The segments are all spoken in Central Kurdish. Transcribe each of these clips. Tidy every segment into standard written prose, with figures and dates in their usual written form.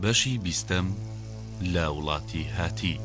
بەشی بیستەم لە وڵاتی هاتی.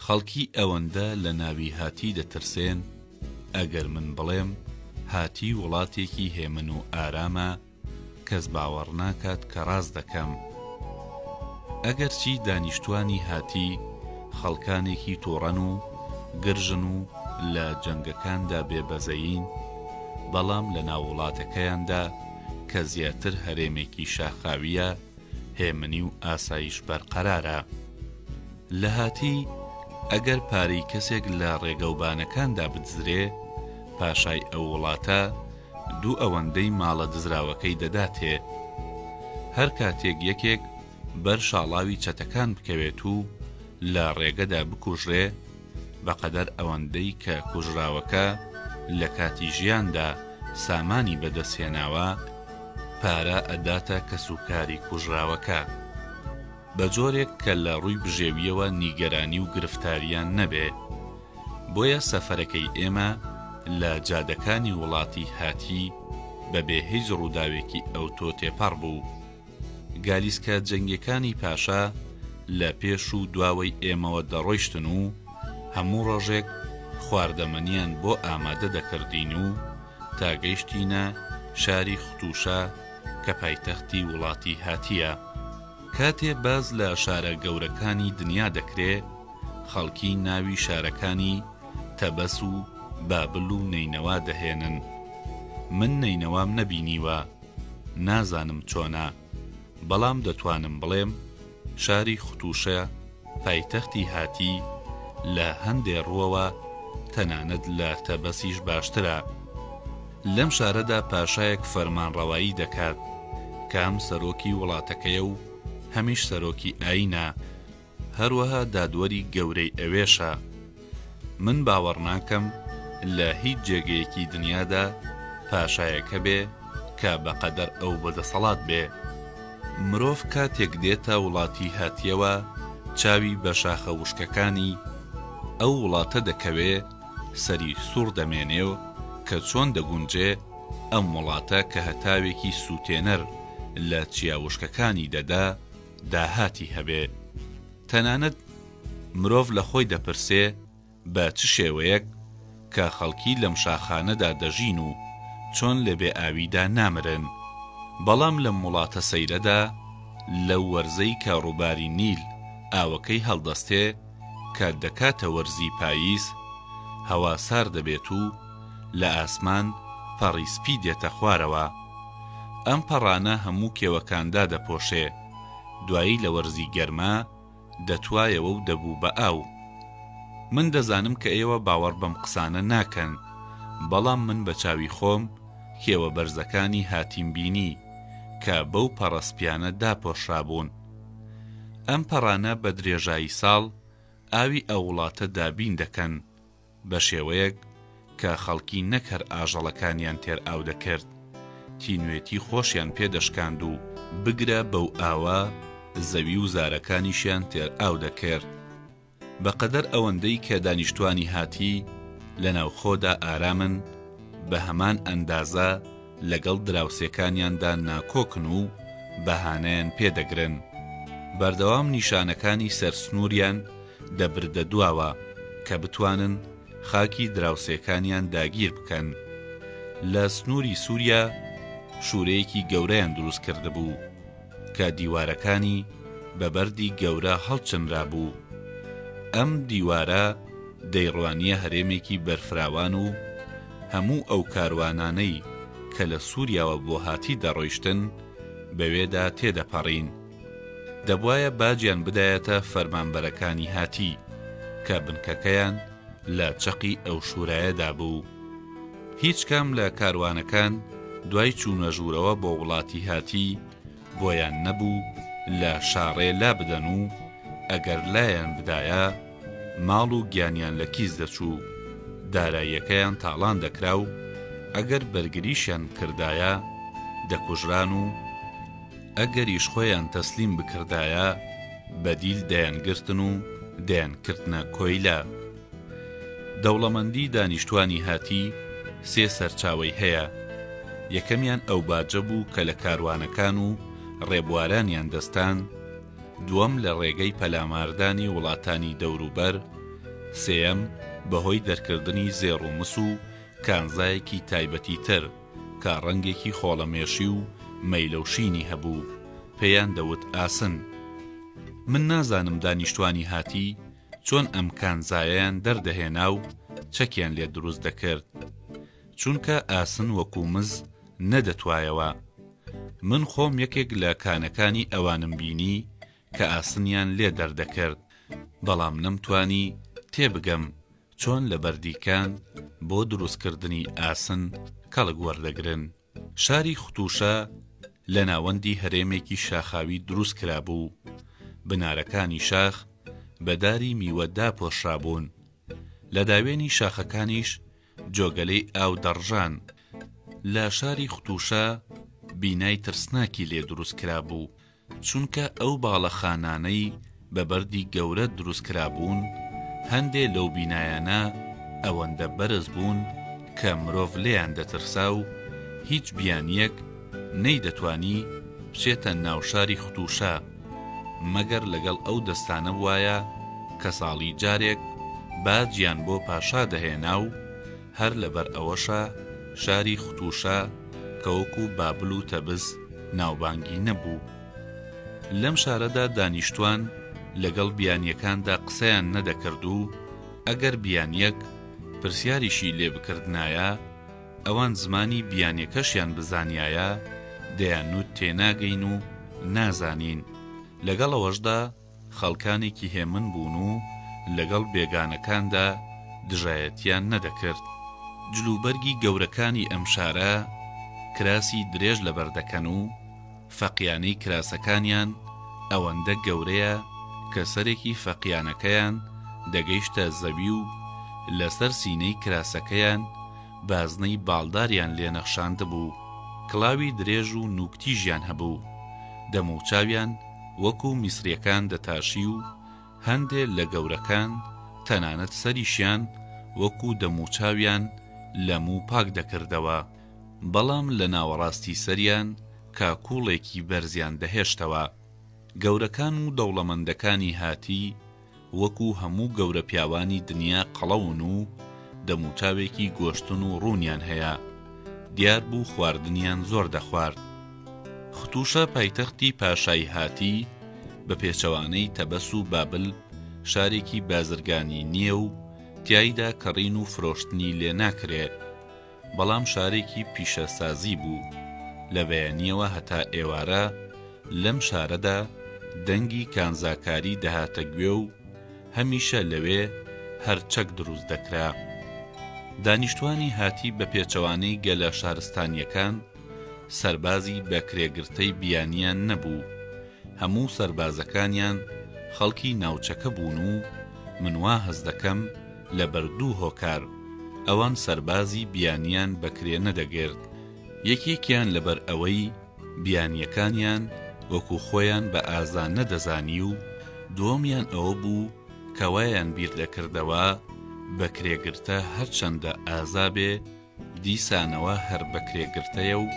خەڵکی ئەوەندە لە ناوی هاتی دەترسێن ئەگەر من بڵێم هاتی وڵاتێکی هێمن و ئارامە کەس باوەڕ ناکات کە ڕاست دەکەم. ئەگەرچی دانیشتوانی هاتی خەڵکانێکی تۆڕەن و گرژن و لە جەنگەکاندا بێبەزەین، بەڵام لە ناو وڵاتەکەیاندا کە زیاتر هەرێمێکی شاخاویە هێمنی و ئاسایش بەرقەرارە. لە هاتی ئەگەر پارەی کەسێک لە ڕێگەوبانەکاندا بدزرێ، پاشای ئەو وڵاتە دوو ئەوەندەی ماڵە دزراوەکەی دەداتێ. هەر کاتێک یەکێک بەر شاڵاوی چەتەکان بکەوێت و لە ڕێگەدا بکوژرێ، بەقەدەر ئەوەندەی کە کوژراوەکە لە کاتی ژیاندا سامانی بەدەستهێناوە، پارە ئەداتە کەسوکاری کوژراوەکە، بە جۆرێک کە لە ڕووی بژێویەوە نیگەرانی و گرفتاریان نەبێ. بۆیە سەفەرەکەی ئێمە لە جادەکانی وڵاتی هاتی بەبێ هیچ ڕووداوێکی ئەوتۆ تێپەڕ بوو. گالیسکە جەنگیەکانی پاشا لە پێش و دواوەی ئێمەوە دەڕۆیشتن و هەموو ڕۆژێک خواردەمەنیان بۆ ئامادە دەکردین و تاگەیشتینە شاری ختوشە کە پایتەختی وڵاتی هاتیە. کاتێ باز لە شارە گەورەکانی دنیا دەکرێ، خەڵکی ناوی شارەکانی تەبەس و بابل و نینەوا دەهێنن. من نینەوام نەبینیوە، نازانم چۆنە، بەڵام دەتوانم بڵێم شاری ختوشە پایتەختی هاتی لە هەندێ ڕووەوە تەنانەت لە تەبەسیش باشترە. لەم شارەدا پاشایەک فەرمانڕەوایی دەکات، کام سەرۆکی وڵاتەکەیە و هەمیش سەرۆکی ئاینە، هەروەها دادوەری گەورەی ئەوێشە. من باوەڕ ناکەم لە هیچ جێگەیەکی دنیادا پاشایەکە بێ کە بەقەدەر ئەو بەدەسەڵات بێ. مرۆڤ کاتێک دێتە وڵاتی هاتیەوە چاوی بە شاخە وشکەکانی ئەو وڵاتە دەکەوێ، سەری سوور دەمێنێ و کە چۆن دەگونجێ ئەم وڵاتە کە هەتاوێکی سووتێنەر لە چیاوشکەکانی دەدا داهاتی هەبێ. تەنانەت مرۆڤ لە خۆی دەپرسێ بە چ شێوەیەک کە خەڵکی لەم شاخانەدا دەژین و چۆن لە بێ ئاویدا نامرن. بەڵام لەم وڵاتە سەیرەدا لەو وەرزەی کە ڕووباری نیل ئاوەکەی هەڵدەستێ کە دەکاتە وەرزی پاییز، هەوا سار دەبێت و لە ئاسمان پەڕی سپی دێتە خوارەوە. ئەم پەڕانە هەموو کێوەکاندا دەپۆشێ، دوایی لە وەرزی گەرما دەتوایەوە و دەبوو بە ئاو. من دەزانم کە ئێوە باوەڕ بەم قسانە ناکەن، بەڵام من بە چاوی خۆم کێوە بەرزەکانی هاتیم بینی کە بەو پەڕەسپیانە داپۆشرابوون. ئەم پەڕانە بە درێژایی ساڵ ئاوی ئەو وڵاتە دابین دەکەن، بە شێوەیەک کە خەڵکی نەکەر ئاژەڵەکانیان تێر ئاو دەکرد، تینوێتی خۆشیان پێدەشکاند و بگرە بەو ئاوە زەوی و زارەکانیشیان تێر ئاو دەکرد. بەقەدەر ئەوەندەی کە دانیشتوانی هاتی لەناو خۆدا ئارامن بە هەمان ئەندازە لەگەڵ دراوسێکانیاندا ناکۆکن و بەهانەیان پێدەگرن. بەردەوام نیشانەکانی سەرسنووریان دەبردە دواوە کە بتوانن خاکی دراوسێکانیان داگیر بکەن. لە سنووری سووریا شوورەیەکی گەورەیان دروست کردبوو کە دیوارەکانی بە بەردی گەورە هەڵچنرا بوو. ئەم دیوارە دەیڕوانیە هەرێمێکی بەرفراوان و هەموو ئەو کاروانانەی کە لە سووریاوە بۆ هاتی دەڕۆیشتن بەوێدا تێدەپەڕین. دەبوایە باجیان بدایەتە فەرمانبەرەکانی هاتی کە بنکەکەیان لە چەقی ئەو شوورایەدا بوو. هیچ کام لە کاروانەکان دوای چوونە ژوورەوە بۆ وڵاتی هاتی بۆیان نەبوو لە شاڕێ لا بدەن و ئەگەر لایەن بدایە ماڵ و گیانیان لە کیس دەچوو، داراییەکەیان تاڵان دەکرا و ئەگەر بەرگریشیان کردایە دەکوژران و ئەگەریش خۆیان تەسلیم بکردایە بەدیل دەیانگرتن و دەیانکردنە کۆیلا. دەوڵەمەندی دانیشتوانی هاتی سێ سەرچاوەی هەیە. یەکەمیان ئەو باجە بوو کە لە کاروانەکان و ڕێبوارانیان دەستان، دووەم لە ڕێگەی پەلاماردانی وڵاتانی دەوروبەر، سێەم بەهۆی دەرکردنی زێڕومس و کانزایەکی تایبەتی تر کە ڕەنگێکی خۆڵەمێشی و مەیلەوشینی هەبوو، پێیان دەوت ئاسن. من نازانم دانیشتوانی هاتی چۆن ئەم کانزایەیان دەردەهێنا و چەکیان لێ دروست دەکرد، چونکە ئاسن وەکو مز نەدەتوایەوە. من خۆم یەکێک لە کانەکانی ئەوانم بینی کە ئاسنیان لێ دەردەکرد، بەڵام نەمتوانی تێبگەم چۆن لە بەردیکان بۆ دروستکردنی ئاسن کەڵک وەردەگرن. شاری ختوشە لە ناوەندی هەرێمێکی شاخاوی دروست کرابوو. بنارەکانی شاخ بەداری میوەدا پۆشرابوون. لە داوێنی شاخەکانیش جۆگەلەی ئاو دەڕژان. لە شاری ختوشە بینای ترسناکی لێ دروست کرابوو، چونکە ئەو باڵەخانانەی بە بەردی گەورە دروست کرابوون هەندێ لەو بینایانە ئەوەندە بەرز بوون کە مرۆڤ لێیان دەترسا و هیچ بیانیەک نەیدەتوانی بچێتە ناو شاری ختوشە مەگەر لەگەڵ ئەو دەستانە وایە کە ساڵی جارێک باجیان بۆ پاشا دەهێنا و هەر لەبەر ئەوەشە شاری ختوشە کە وەکو بابل و تەبز ناوبانگی نەبوو. لەم شارەدا دانیشتوان لەگەڵ بیانیەکاندا قسەیان نەدەکرد و ئەگەر بیانیەک پرسیاریشی لێ بکردنایە ئەوان زمانی بیانیەکەشیان بزانیایە دەیانوت تێناگەین و نازانین. لەگەڵ ئەوەشدا خەڵکانێکی هێمن بوون و لەگەڵ بێگانەکاندا دژایەتیان نەدەکرد. جلوبەرگی گەورەکانی ئەم شارە کراسی درێژ لەبەردەکەن و فەقیانەی کراسەکانیان ئەوەندە گەورەیە کە سەرێکی فەقیانەکەیان دەگەیشتە زەوی و لەسەر سینەی کراسەکەیان بازنەی باڵداریان لێنەخشاند بوو. کڵاوی درێژ و نوکتیژیان هەبوو. دەموچاویان وەکو میسریەکان دەتاشی و هەندێ لە گەورەکان تەنانەت سەریشیان وەکو دەموچاویان لەموو پاک دەکردەوە، بەڵام لە ناوەڕاستی سەریان کاکوڵێکی بەرزیان دەهێشتەوە. گەورەکان و دەوڵەمەندەکانی هاتی وەکو هەموو گەورە پیاوانی دنیا قەڵەون و دەموچاوێکی گۆشتن و ڕوونیان هەیە. دیار بوو خواردنیان زۆر دەخوارد. ختوشە پایتەختی پاشای هاتی بە پێچەوانەی تەبەس و بابل شارێکی بازرگانی نییە و تیایدا کەڕین و فرۆشتنی لێ ناکرێت، بەڵام شارێکی پیشەسازی بوو. لە بەیانیەوە هەتا ئێوارە لەم شارەدا دەنگی کانزاکاری دەهاتە گوێ و هەمیشە لەوێ هەرچەک دروست دەکرا. دانیشتوانی هاتی بە پێچەوانەی گەلە شارستانیەکان سەربازی بە کرێگرتەی بیانیان نەبوو. هەموو سەربازەکانیان خەڵکی ناوچەکە بوون و منوا هەز دەکەم لە بەردوو هۆکار ئەوان سەربازی بیانیان بەکرێ نەدەگرت. یەکێکیان لەبەر ئەوەی بیانیەکانیان وەکو خۆیان بە ئازان نەدەزانی و دووەمیان ئەوە بوو کەوایان بیر دەکردەوە بەکرێگرتە هەرچەندە ئازابێ دیسانەوە هەر بەکرێگرتەیە و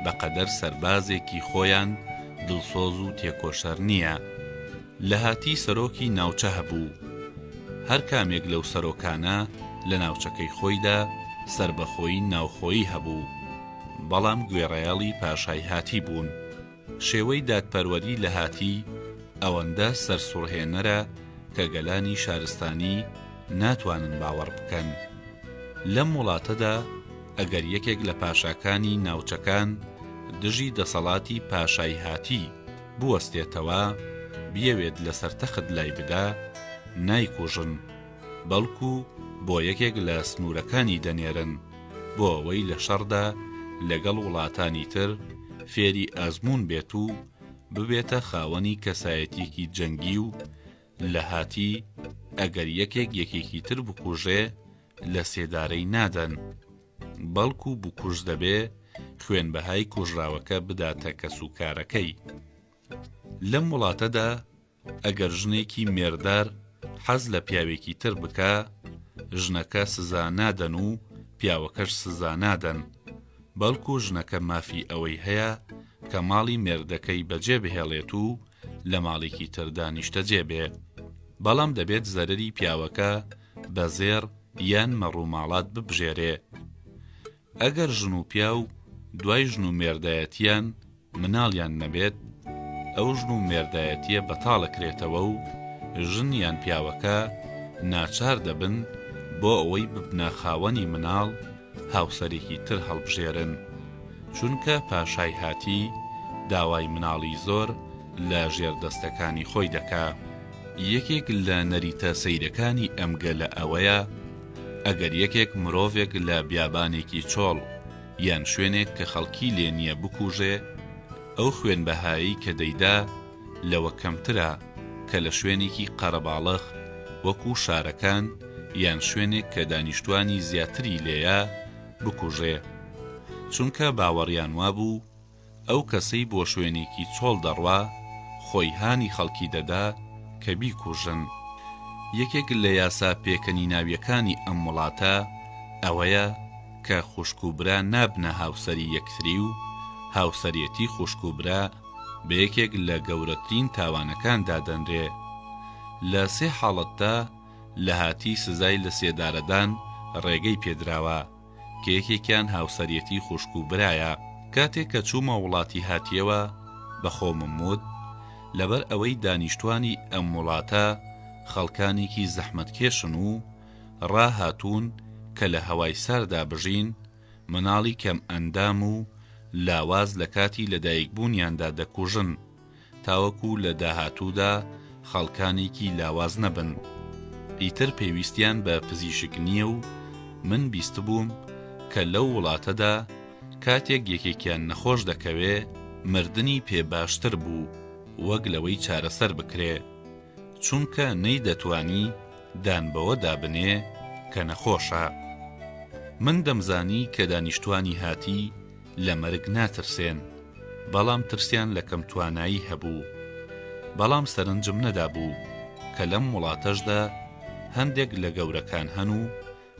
بەقەدەر سەربازێکی خۆیان دڵسۆز و تێکۆشەر نییە. لە هاتی سەرۆکی ناوچە هەبوو. هەر کامێک لەو سەرۆکانە لە ناوچەکەی خۆیدا سربەخۆیی ناوخۆیی هەبوو، بەڵام گوێڕایەڵی پاشای هاتی بوون. شێوەی دادپەروەری لە هاتی ئەوەندە سەرسوڕهێنەرە کە گەلانی شارستانی ناتوانن باوەڕ بکەن. لەم وڵاتەدا ئەگەر یەکێک لە پاشاکانی ناوچەکان دژی دەسەڵاتی پاشای هاتی بوەستێتەوە بیەوێت لەسەر تەخت لای بدا، نایکوژن، بەڵکو بۆ یەکێک لە سنوورەکانی دەنێرن بۆ ئەوەی لە شەڕدا لەگەڵ وڵاتانی تر فێری ئازمون بێت و ببێتە خاوەنی کەسایەتیەکی جەنگی و لە هاتی ئەگەر یەکێک یەکێکی تر بکوژێ لە سێدارەی نادەن، بەڵکو بکوژ دەبێ خوێن بەهای کوژراوەکە بداتە کەسوکارەکەی. لەم وڵاتەدا ئەگەر ژنێکی مێردار حەز لە پیاوێکی تر بکە، ژنەکە سزا نادەن و پیاوەکەش سزا نادەن، بەڵکو ژنەکە مافی ئەوەی هەیە کە ماڵی مێردەکەی بەجێ بهێڵێت و لە ماڵێکی تر دانیشتە جێبێ، بەڵام دەبێت زەرەری پیاوەکە بە زێر یان مەڕووماڵات ببژێرێ. ئەگەر ژن و پیاو دوای ژن و مێردایەتیان مناڵیان نەبێت، ئەو ژن و مێردایەتیە بەتاڵەکرێتەوە و ژن یان پیاوەکە ناچار دەبن بۆ ئەوەی ببنە خاوەنی مناڵ هاوسەرێکی تر هەڵبژێرن، چونکە پاشای هاتی داوای مناڵی زۆر لە ژێردەستەکانی خۆی دەکا. یەکێک لە نەریتە سەیرەکانی ئەمگە لە ئەوەیە ئەگەر یەکێک مرۆڤێک لە بیابانێکی چۆڵ یان شوێنێک کە خەڵکی لێ نییە بکوژێ، ئەو خوێن بەهایی کە دەیدا لەوە کەمترە کە لە شوێنێکی قەرەباڵغ وەکو شارەکان یان شوێنێک کە دانیشتوانی زیاتری لێیە بکوژێ، چونکە باوەڕیان وابوو ئەو کەسەی بۆ شوێنێکی چۆڵ دەڕوا خۆی هانی خەڵکی دەدا کە بیکوژن. یەکێک لە یاسا پێکەنی ناویەکانی ئەم وڵاتە ئەوەیە کە خوشک و برا نابنە هاوسەری یەکتری و هاوسەرەتی خوشک و برا بە یەکێک لە گەورەترین تاوانەکاندا دەنرێ. لە سێ حاڵەتدا لە هاتی سزای لە سێدارەدان ڕێگەی پێدراوە کە یەکێکیان هاوسەرەتی خوشک و برایە. کاتێک کە چوومە وڵاتی هاتیەوە بەخۆمم وت لەبەر ئەوەی دانیشتوانی ئەم وڵاتە خەڵکانێکی زەحمەتکێشن و ڕاهاتوون کە لە هەوای ساردا بژین، مناڵی کەم ئەندام و لاواز لە کاتی لەدایکبوونیاندا دەکوژن، تاوەکو لە داهاتوودا خەڵکانێکی لاواز نەبن. ئیتر پێویستیان بە پزیشک نییە و من بیست بووم کە لەو وڵاتەدا کاتێک یەکێکیان نەخۆش دەکەوێ مردنی پێ باشتر بوو وەک لەوەی چارەسەر بکرێ، چونکە نەی دەتوانی دان بەوە دابنێ کە نەخۆشە. من دەمزانی کە دانیشتوانی هاتی لە مەرگ ناترسێن، بەڵام ترسیان لە کەم توانایی هەبوو. بەڵام سەرنجم نەدابوو کە لەم وڵاتەشدا هەندێک لە گەورەکان هەن و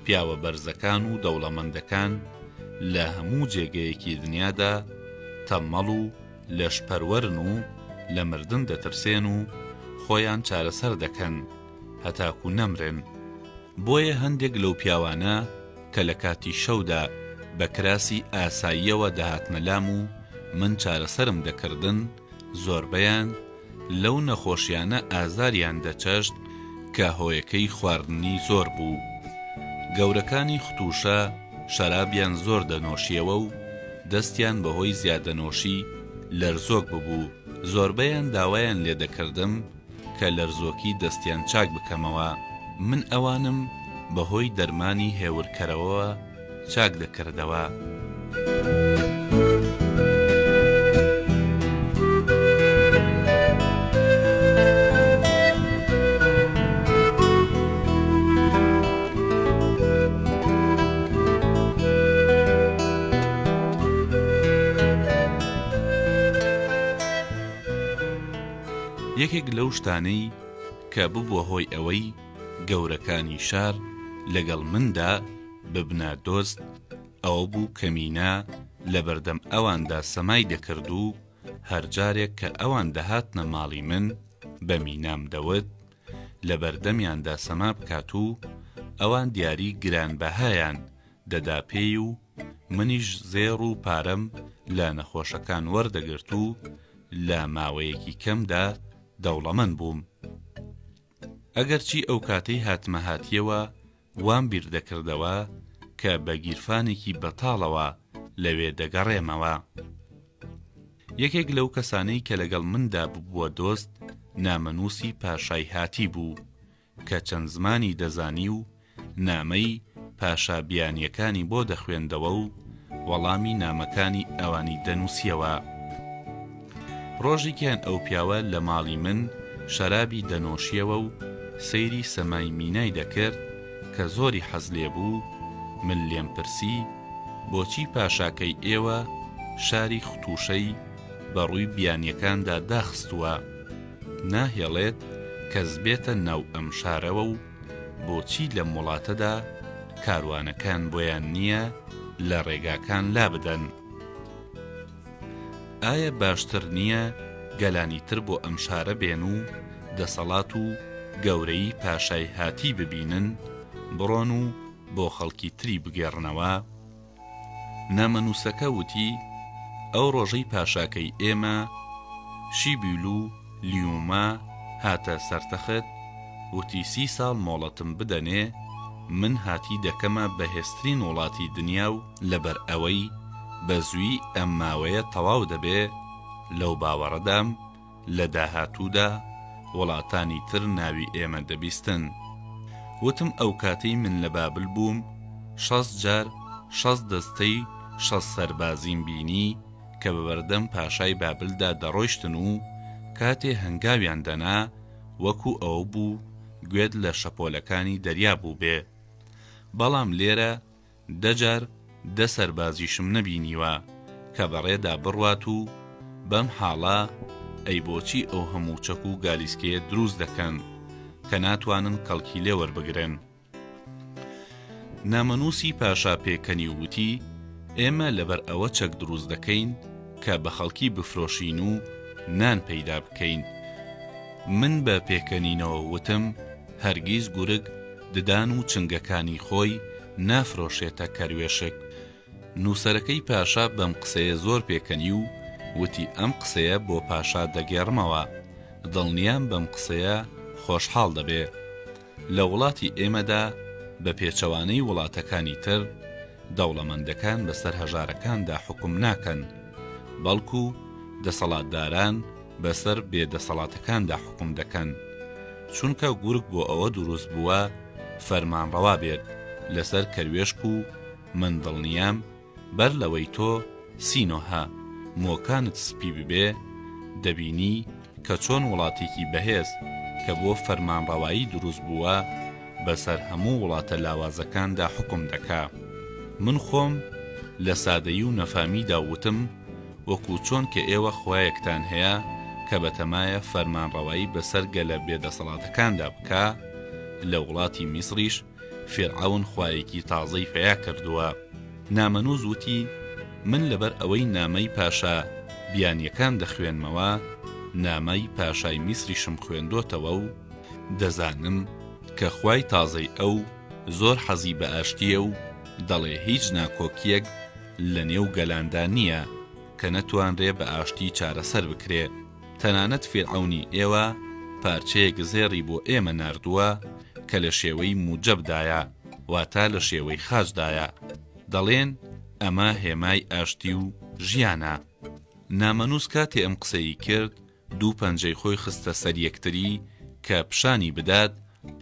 پیاوە بەرزەکان و دەوڵەمەندەکان لە هەموو جێگەیەکی دنیادا تەمەڵ و لەشپەروەرن و لە مردن دەترسێن و خۆیان چارەسەر دەکەن هەتاکو نەمرن. بۆیە هەندێک لەو پیاوانە کە لە کاتی شەودا بە کراسی ئاساییەوە داهاتنە لام و من چارەسەرم دەکردن، زۆربەیان لەو نەخۆشیانە ئازاریان دەچەشت کە هۆیەکەی خواردنی زۆر بوو. گەورەکانی ختوشە شەرابیان زۆر دەنۆشیەوە و دەستیان بەهۆی زیادەنۆشی لەرزۆک ببوو. زۆربەیان داوایان لێ دەکردم کە لەرزۆکی دەستیان چاک بکەمەوە. من ئەوانم بەهۆی دەرمانی هێورکەرەوە چاک دەکردەوە. یەکێک لەو شتانەی کە ببووە هۆی ئەوەی گەورەکانی شار لەگەڵ مندا ببنە دۆست ئەوە بوو کە مینا لە بەردەم ئەواندا سەمای دەکرد و هەر جارێک کە ئەوان دەهاتنە ماڵی من بە مینام دەوت لە بەردەمیاندا سەما بکات و ئەوان دیاری گرانبەهایان دەدا پێی و منیش زێڕ و پارەم لە نەخۆشەکان وەردەگرت و لە ماوەیەکی کەمدا دەوڵەمەند بووم. ئەگەرچی ئەو کاتەی هاتمە هاتیەوە وام بیر دەکردەوە کە بە گیرفانێکی بەتاڵەوە لەوێ دەگەڕێمەوە. یەکێک لەو کەسانەی کە لەگەڵ مندا ببووە دۆست نامەنووسی پاشای هاتی بوو کە چەند زمانی دەزانی و نامەی پاشا بیانیەکانی بۆ دەخوێندەوە و وەڵامی نامەکانی ئەوانی دەنووسیەوە. ڕۆژێکیان ئەو پیاوە لە ماڵی من شەرابی دەنۆشیەوە و سەیری سەمای مینای دەکرد کە زۆری حەز لێ بوو. من لێم پرسی بۆچی پاشاکەی ئێوە شاری ختوشەی بەڕووی بیانیەکاندا داخستووە، ناهێڵێت کەس بێتە ناو ئەم شارەوە و بۆچی لەم وڵاتەدا کاروانەکان بۆیان نییە لە ڕێگاکان لا بدەن؟ ئایا باشتر نییە گەلانی تر بۆ ئەم شارە بێن و دەسەڵات و گەورەی پاشای هاتی ببینن بڕۆن و بۆ خەڵکی تری بگێڕنەوە؟ نامەنووسەکە وتی ئەو ڕۆژەی پاشاکەی ئێمە شیبیل و لیوما هاتە سەرتەخت وتی 30 ساڵ مۆڵەتم بدەنێ من هاتی دەکەمە بەهێزترین وڵاتی دنیا و لەبەر ئەوەی بە زووی ئەم ماوەیە تەواو دەبێ لەو باوەڕەدام لە داهاتوودا وڵاتانی تر ناوی ئێمە دەبیستن. وتم ئەو کاتەی من لە بابل بووم 60 جار 60 دەستەی 60 سەربازیم بینی کە بە بەردەم پاشای بابلدا دەڕۆیشتن و کاتێ هەنگاویان دەنا وەکو ئەو بوو گوێت لە شەپۆلەکانی دەریا بوو بێ. بەڵام لێرە 10 جار 10 سەربازیشم نەبینیوە کە بەڕێدا بڕوات و بەم حاڵە ئەی بۆچی ئەو هەموو چەک و گالیسکەیە دروست دەکەن کە ناتوانن کەڵکی لێ وەربگرن. نامەنووسی پاشا پێکەنی وتی ئێمە لەبەر ئەوە چەک دروست دەکەین کە بە خەڵکی بفرۆشین و نان پەیدا بکەین. من بە پێکەنینەوە وتم هەرگیز گورگ ددان و چنگەکانی خۆی نافرۆشێتە کەروێشک. نووسەرەکەی پاشا بەم قسەیە زۆر پێکەنی و وتی ئەم قسەیە بۆ پاشا دەگێڕمەوە، دڵنیام بەم قسەیە خۆشحاڵ دەبێ. لە وڵاتی ئێمەدا بە پێچەوانەی وڵاتەکانی تر دەوڵەمەندەکان بەسەر هەژارەکاندا حکم ناکەن، بەڵکو دەسەڵاتداران بەسەر بێدەسەڵاتەکاندا حکم دەکەن، چونکە گورگ بۆ ئەوە دروست بووە فەرمانڕەوا بێت لەسەر کەروێشک و من دڵنیام بەر لەوەی تۆ سینۆها مۆکانت سپی ببێ دەبینی کە چۆن وڵاتێکی بەهێز کە بۆ فەرمانڕەوایی دروست بووە بەسەر هەموو وڵاتە لاوازەکاندا حکم دەکا. من خۆم لە سادەیی و نەفامیدا وتم وەکو چۆن کە ئێوە خوایەکتان هەیە کە بەتەمایە فەرمانڕەوایی بەسەر گەلە بێدەسەڵاتەکاندا بکا، لە وڵاتی میسریش فیرعەون خوایەکی تازەی پەیا کردووە. نامەنووس وتی من لەبەر ئەوەی نامەی پاشا بیانیەکان دەخوێنمەوە نامەی پاشای میسریشم خوێندۆتەوە و دەزانم کە خوای تازەی ئەو زۆر حەزی بە ئاشتیە و دەڵێ هیچ ناکۆکیەک لە نێو گەلاندا نییە کە نەتوانرێ بە ئاشتی چارەسەر بکرێ. تەنانەت فیرعەونی ئێوە پارچەیەک زێڕی بۆ ئێمە ناردووە کە لە شێوەی موجەبدایە واتە لە شێوەی خاچدایە، دەڵێن ئەمە هێمای ئاشتی و ژیانە. نامەنووس کاتێ ئەم قسەی کرد دوو پەنجەی خۆی خستە سەر یەکتری کە پیشانی بدات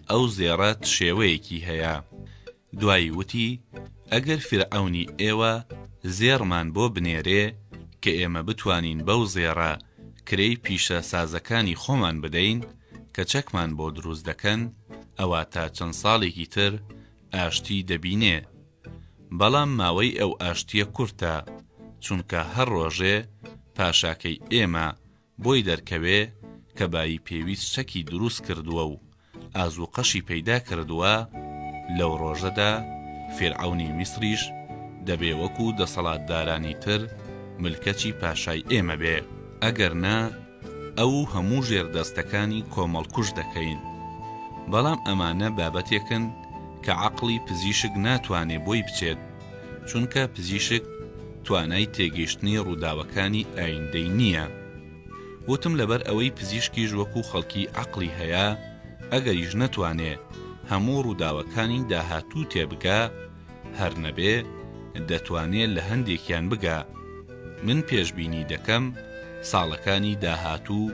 ئەو زێڕەت شێوەیەکی هەیە. دوایی وتی ئەگەر فیرعەونی ئێوە زێڕمان بۆ بنێرێ کە ئێمە بتوانین بەو زێڕە کرێی پیشە سازەکانی خۆمان بدەین کە چەکمان بۆ دروست دەکەن ئەوە تا چەند ساڵێکی تر ئاشتی دەبینێ. بەڵام ماوەی ئەو ئاشتیە کورتە چونکە هەر ڕۆژێ پاشاکەی ئێمە بۆی دەرکەوێ کە بایی پێویست چەکی دروست کردووە و ئازوقەشی پەیدا کردووە لەو ڕۆژەدا فێرعەونی میسریش دەبێ وەکو دەسەڵاتدارانی تر ملکەچی پاشای ئێمە بێ، ئەگەر نا ئەو هەموو ژێردەستەکانی کۆمەڵکوژ دەکەین. بەڵام ئەمانە بابەتێکن کە عەقڵی پزیشک ناتوانێ بۆی بچێت، چونکە پزیشک توانای تێگەیشتنی ڕووداوەکانی ئایندەی نییە. وتم لەبەر ئەوەی پزیشکیش وەکو خەڵکی عەقڵی هەیە، ئەگەریش نەتوانێ هەموو ڕووداوەکانی داهاتوو تێبگا، هەر نەبێ دەتوانێت لە هەندێکیان بگا. من پێشبینی دەکەم ساڵەکانی داهاتوو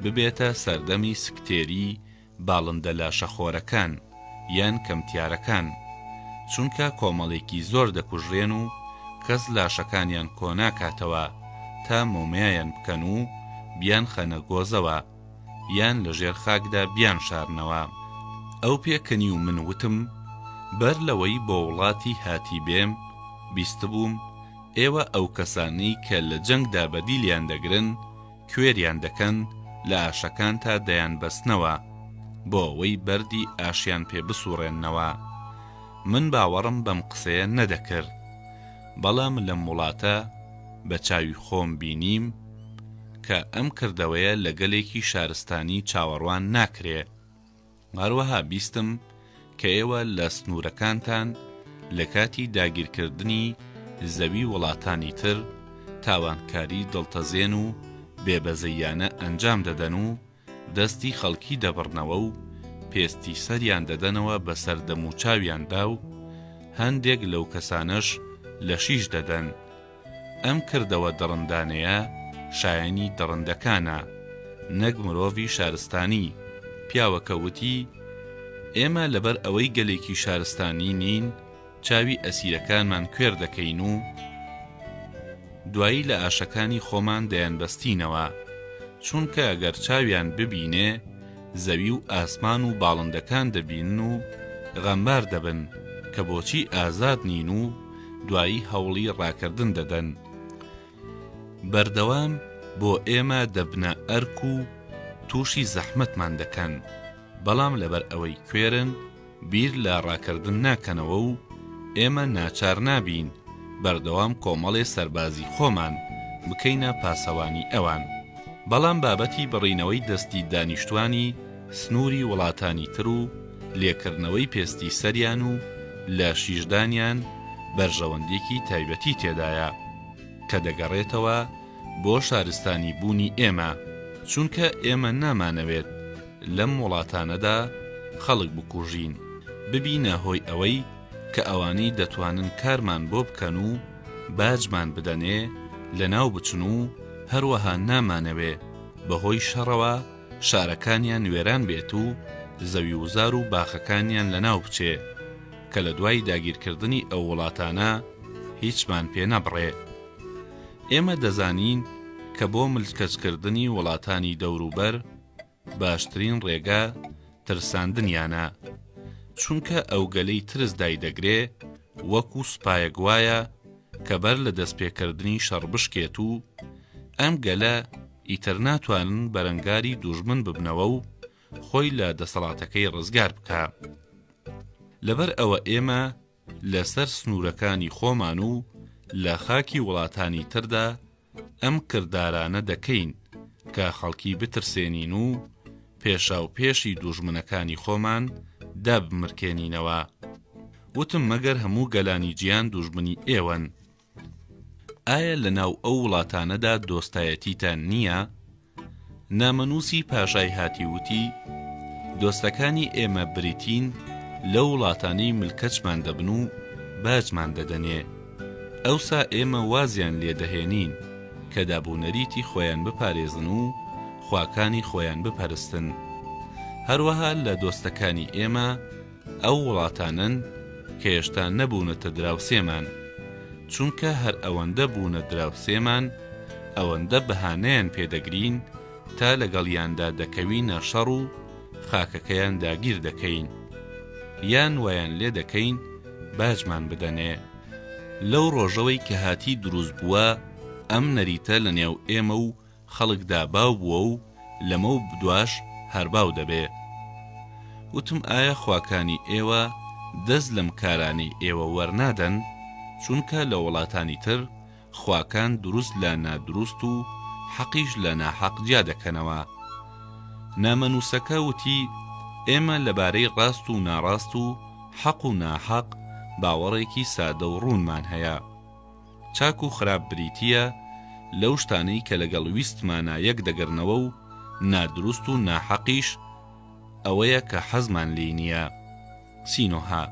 ببێتە سەردەمی سکتێری باڵندە لاشەخۆرەکان یان کەمتیارەکان، چونکە کۆمەڵێکی زۆر دەکوژرێن و کەس لاشەکانیان کۆناکاتەوە تا مۆمیایان بکەن و بیان خەنە گۆزەوە یان لە ژێر خاکدا بیان شارنەوە. ئەو پێکەنی و من وتم بەر لەوەی بۆ وڵاتی هاتی بێم بیستبووم ئێوە ئەو کەسانی کە لە جەنگدا بەدیلیان دەگرن کوێریان دەکەن لە ئاشەکان تا دەیان بەستنەوە بۆ ئەوەی بەردی ئاشیان پێ بسوڕێننەوە. من باوەڕم بەم قسەیە نەدەکرد، بەڵام لەم وڵاتە بە چاوی خۆم بینیم کە ئەم کردەوەیە لە گەلێکی شارستانی چاوەڕوان ناکرێ. هەروەها بیستم کە ئێوە لە سنوورەکانتان لە کاتی داگیرکردنی زەوی وڵاتانی تر تاوانکاری دڵتەزێن و بێبەزەیانە ئەنجام دەدەن و دەستی خەڵکی دەبڕنەوە و پێستی سەریان دەدەنەوە بەسەر دەموچاویاندا و هەندێک لەو کەسانەش لە شیش دەدەن. ئەم کردەوە دڕندانەیە شایەنی دڕندەکانە، نەک مرۆڤی شارستانی. پیاوەکەوتی ئێمە لەبەر ئەوەی گەلێکی شارستانی نین چاوی ئەسیرەکانمان کوێر دەکەین و دوایی لە ئاشەکانی خۆمان دەیان بەستینەوە، چونکە ئەگەر چاویان ببینێ زەوی و ئاسمان و باڵندەکان دەبینن و غەمبار دەبن کە بۆچی ئازاد نین و دوایی هەوڵی ڕاکردن دەدەن. بەردەوام بۆ ئێمە دەبنە ئەرک و تووشی زەحمەتمان دەکەن، بەڵام لەبەر ئەوەی کوێرن بیر لە ڕاکردن ناکەنەوە و ئێمە ناچار نابین بەردەوام کۆمەڵێ سەربازی خۆمان بکەینە پاسەوانی ئەوان. بەڵام بابەتی بڕینەوەی دەستی دانیشتوانی سنووری وڵاتانی تر و لێکردنەوەی پێستی سەریان و لە شیژدانیان بەرژەوەندێکی تایبەتی تێدایە کە دەگەڕێتەوە بۆ شارستانی بوونی ئێمە، چونکە ئێمە نامانەوێت لەم وڵاتانەدا خەڵک بکوژین ببینە هۆی ئەوەی کە ئەوانەی دەتوانن کارمان بۆ بکەن و باجمان بدەنێ لە ناو بچن و هەروەها نامانەوێ بەهۆی شەڕەوە شارەکانیان وێران بێت و زەوی وزار و باخەکانیان لە ناو بچێ کە لە دوای داگیرکردنی ئەو وڵاتانە هیچمان پێ نەبڕێ. ئێمە دەزانین کە بۆ ملکەچکردنی وڵاتانی دەوروبەر باشترین ڕێگا ترساندنیانە، چونکە ئەو گەلەی ترس دایدەگرێ وەکو سوپایەک وایە کە بەر لە دەستپێکردنی شەڕ بشکێت و ئەم گەلە ئیتر ناتوانن بەرەنگاری دوژمن ببنەوە و خۆی لە دەسەڵاتەکەی ڕزگار بکە. لەبەر ئەوە ئێمە لەسەر سنوورەکانی خۆمان و لە خاکی وڵاتانی تردا ئەم کردارانە دەکەین کە خەڵکی بترسێنین و پێشا و پێشی دوژمنەکانی خۆمان دابمرکێنینەوە. وتم مەگەر هەموو گەلانی گیان دوژمنی ئێوەن، ئایا لە ناو ئەو وڵاتانەدا دۆستایەتیتان نییە؟ نامەنووسی پاشای هاتی وتی دۆستەکانی ئێمە بریتین لە وڵاتانەی ملکەچمان دەبن و باجمان دەدەنێ، ئەوسا ئێمە وازیان لێدەهێنین کە دابوونەریتی خۆیان بپارێزن و خواکانی خۆیان بپەرستن. هەروەها لە دۆستەکانی ئێمە ئەو وڵاتانن کە هێشتا نەبوونەتە دراوسێمان، چونکە هەر ئەوەندە بوونە دراوسێمان ئەوەندە بەهانەیان پێدەگرین تا لەگەڵیاندا دەکەوینە شەڕ و خاکەکەیان داگیر دەکەین یان وایان لێ دەکەین باجمان بدەنێ. لەو ڕۆژەوەی کە هاتی دروست بووە ئەم نەریتە لە نێو ئێمە و خەڵکدا باو بووە و لەمە و بدواش هەرباو دەبێ. وتم ئایا خواکانی ئێوە دەست لەم کارانەی ئێوە وەرنادەن، چونکە لە وڵاتانی تر خواکان دروست لە نادروست و حەقیش لە ناحەق جیا دەکەنەوە. نامەنووسەکە وتی ئێمە لەبارەی ڕاست و ناڕاست و حەق و ناحەق باوەڕێکی سادە و ڕوونمان هەیە. چاک و خراپ بریتیە لەو شتانەی کە لەگەڵ ویستمانە یەک دەگەڕنەوە و نادروست و ناحەقیش ئەوەیە کە حەزمان لێی نییە. سینۆها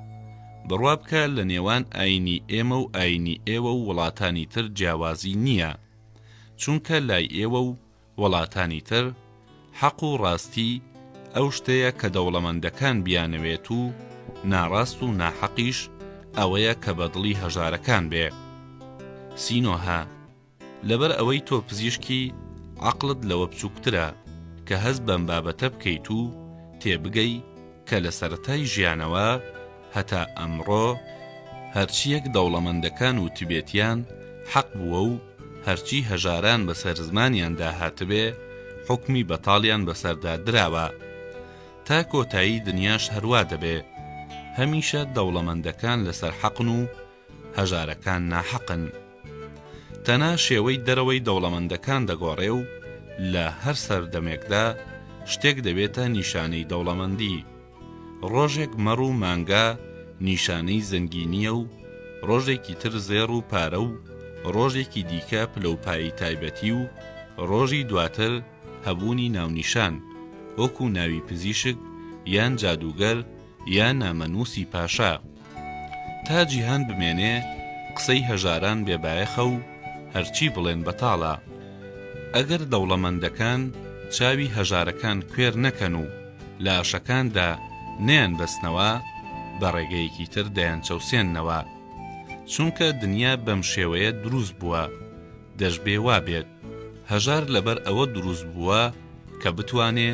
بڕوا بکە لە نێوان ئاینی ئێمە و ئاینی ئێوە و وڵاتانی تر جیاوازی نییە، چونکە لای ئێوە و وڵاتانی تر حەق و ڕاستی ئەو شتەیە کە دەوڵەمەندەکان بیانەوێت و ناڕاست و ناحەقیش ئەوەیە کە بەدڵی هەژارەکان بێ. سینۆها لەبەر ئەوەی تۆ پزیشکی عەقڵت لەوە بچووکترە کە هەز بەم بابەتە بکەیت و تێبگەی کە لە سەرەتای ژیانەوە هەتا ئەمڕۆ هەرچیەک دەوڵەمەندەکان و تبێتیان حەق بووە و هەرچی هەژاران بەسەر زمانیاندا هاتبێ حکمی بەتاڵیان بەسەردا دراوە. تا کۆتایی دنیاش هەروە دەبێ، هەمیشە دەوڵەمەندەکان لەسەر حەقن و هەژارەکان ناحەقن. تەنها شێوەی دەرەوەی دەوڵەمەندەکان دەگۆڕێ و لە هەر سەردەمێکدا شتێک دەبێتە نیشانەی دەوڵەمەندی. ڕۆژێک مەڕ و مانگا نیشانەی زەنگینیە و ڕۆژێکی تر زێڕ و پارە و ڕۆژێکی دیکە پلەپایی تایبەتی و ڕۆژی دواتر هەبوونی ناونیشان وەکو ناوی پزیشک یان جادوگەر یان نامەنووسی پاشا. تا جیهان بمێنێ قسەی هەژاران بێبایەخە و هەرچی بڵێن بەتاڵە. ئەگەر دەوڵەمەندەکان چاوی هەژارەکان کوێر نەکەن و لە ئاشەکاندا نەیان بەستنەوە بە ڕێگەیەکی تر دەیان چەوسێننەوە، چونکە دنیا بەم شێوەیە دروست بووە دەشبێ وا بێت. هەژار لەبەر ئەوە دروست بووە کە بتوانێ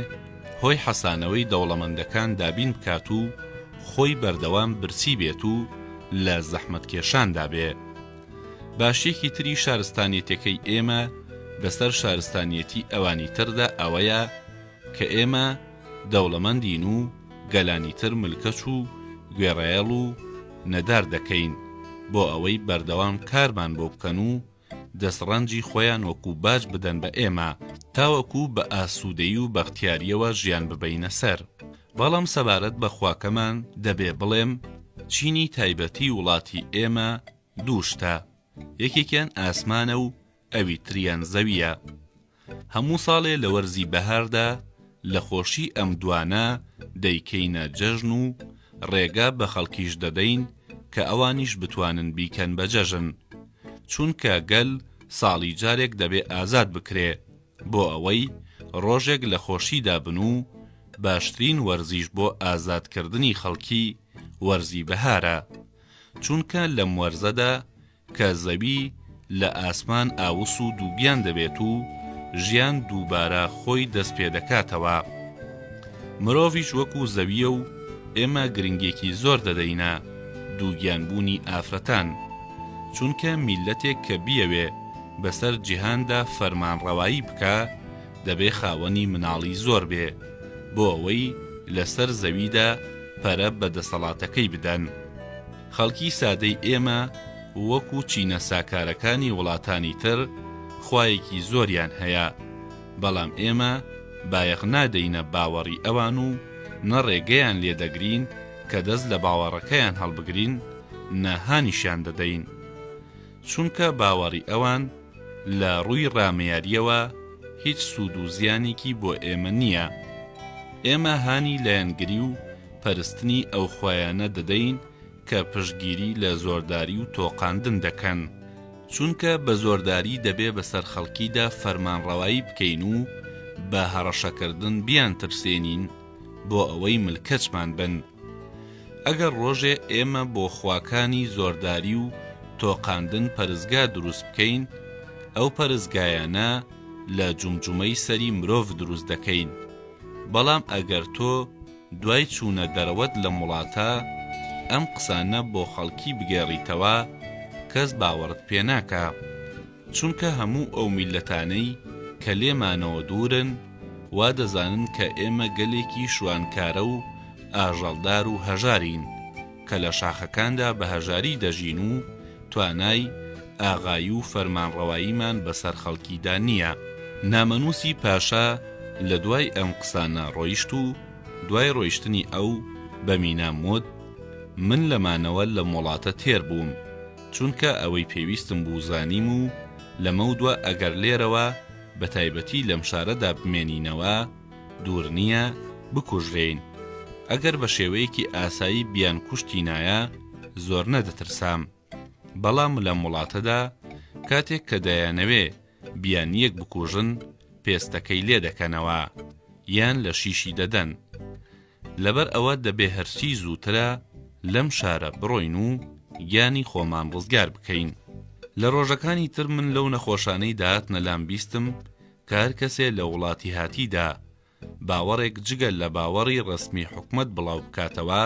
هۆی حەسانەوەی دەوڵەمەندەکان دابین بکات و خۆی بەردەوام برسی بێت و لە زەحمەتکێشاندا بێ. باشیەکی تری شارستانیەتەکەی ئێمە بەسەر شارستانیەتی ئەوانی تردا ئەوەیە کە ئێمە دەوڵەمەندین و گەلانی تر ملکەچ و گوێڕایەڵ و نەدار دەکەین بۆ ئەوەی بەردەوام کارمان بۆ بکەن و دەسڕەنجی خۆیان وەکو باش بدەن بە ئێمە تاوەکو بە ئاسوودەیی و بەختیاریەوە ژیان ببەینە سەر. بەڵام سەبارەت بە خواکەمان دەبێ بڵێم چینی تایبەتی وڵاتی ئێمە دووشتە، یەکێکیان ئاسمانە و ئەوی تریان زەویە. هەموو ساڵێ لە وەرزی بەهاردا لە خۆشی ئەم دوانە دەیکەینە جەژن و ڕێگا بە خەڵکیش دەدەین کە ئەوانیش بتوانن بیکەن بە جەژن، چونکە گەل ساڵی جارێک دەبێ ئازاد بکرێ بۆ ئەوەی ڕۆژێک لە خۆشیدا بن و باشترین وەرزیش بۆ ئازادکردنی خەڵکی وەرزی بەهارە، چونکە لەم وەرزەدا کە زەوی لە ئاسمان ئاوس و دووبیان دەبێت و ژیان دووبارە خۆی دەست پێ دەکاتەوە. مرۆڤیش وەکو زەویە و ئێمە گرنگێکی زۆر دەدەینە دووگیانبوونی ئافرەتان، چونکە میلەتێک کە بیەوێ بەسەر جیهاندا فەرمانڕەوایی بکە دەبێ خاوەنی مناڵی زۆر بێ بۆ ئەوەی لەسەر زەویدا پەرە بەدەسەڵاتەکەی بدەن. خەڵکی سادەی ئێمە وەکو چینە ساکارەکانی وڵاتانی تر خوایەکی زۆریان هەیە، بەڵام ئێمە بایەخ نادەینە باوەڕی ئەوان و نەڕێگەیان لێدەگرین کە دەست لە باوەڕەکەیان هەڵبگرین نەهانیشیان دەدەین، چونکە باوەڕی ئەوان لە ڕووی ڕامەیاریەوە هیچ سوود و زیانێکی بۆ ئێمە نییە. ئێمە هانی لایەنگری و پەرستنی ئەو خوایانە دەدەین کە پشتگیری لە زۆرداری و تۆقاندن دەکەن، چونکە بە زۆرداری دەبێ بەسەر خەڵکیدا فەرمانڕەوایی بکەین و بە هەڕەشەکردن بیان ترسێنین بۆ ئەوەی ملکەچمان بن. ئەگەر ڕۆژێ ئێمە بۆ خواکانی زۆرداری و تۆقاندن پەرزگا دروست بکەین، ئەو پەرزگایانە لە جومجومەی سەری مرۆڤ دروست دەکەین. بەڵام ئەگەر تۆ دوای چوونە دەرەوەت لە وڵاتە ئەم قسانە بۆ خەڵکی بگێڕیتەوە کەس باوەڕت پێ ناکا، چونکە هەموو ئەو میلەتانەی کە لێمانەوە دوورن وا دەزانن کە ئێمە گەلێکی شوانکارە و ئاژەڵدار و هەژارین کە لە شاخەکاندا بە هەژاری دەژین و توانای ئاغایی و فەرمانڕەواییمان بەسەر خەڵکیدا نییە. نامەنووسی پاشا لە دوای ئەم قسانە ڕۆیشت و دوای ڕۆیشتنی ئەو بە مینامۆت من لەمانەوە لە وڵاتە تێر بووم، چونکە ئەوەی پێویستم بوو زانیم و لەمە دووە ئەگەر لێرەوە بە تایبەتی لەم شارەدا بمێنینەوە دوور نییە بکوژرێین. ئەگەر بە شێوەیەکی ئاسایی بیان کوشتینایە زۆر نەدەترسام، بەڵام لەم وڵاتەدا کاتێک کە دەیانەوێ بیان یەک بکوژن پێستەکەی لێ دەکەنەوە یان لە شیشی دەدەن. لەبەر ئەوە دەبێ هەرچی زووترە لەم شارە بڕۆین و گیانی خۆمان ڕزگار بکەین. لە ڕۆژەکانی تر من لەو نەخۆشانەی داهاتنە لام بیستم کە هەر کەسێ لە وڵاتی هاتیدا باوەڕێک جگەل لە باوەڕی ڕسمی حکومەت بڵاو بکاتەوە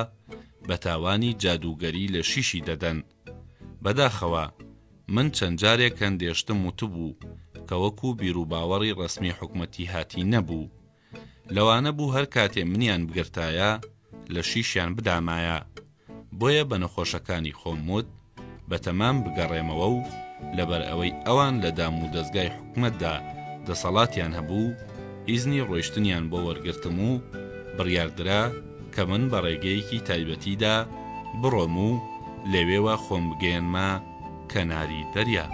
بە تاوانی جادوگەری لە شیشی دەدەن. بەداخەوە من چەند جارێک هەندێشتم وتبوو کە وەکو بیرروباوەڕی ڕسمی حکومەتی هاتی نەبوو، لەوانە بوو هەر کاتێ منیان بگرتایە لە شیشیان بدامایە. بۆیە بە نەخۆشەکانی خۆم وت بە تەمام بگەڕێمەوە و لەبەر ئەوەی ئەوان لە دام و دەستگای حکومەتدا دەسەڵاتیان هەبوو ئیزنی ڕۆیشتنیان بۆ وەرگرتم و بڕیاردرا کە من بە ڕێگەیەکی تایبەتیدا بڕۆم و لەوێوە خۆم بگەێنمە کەناری دەریا.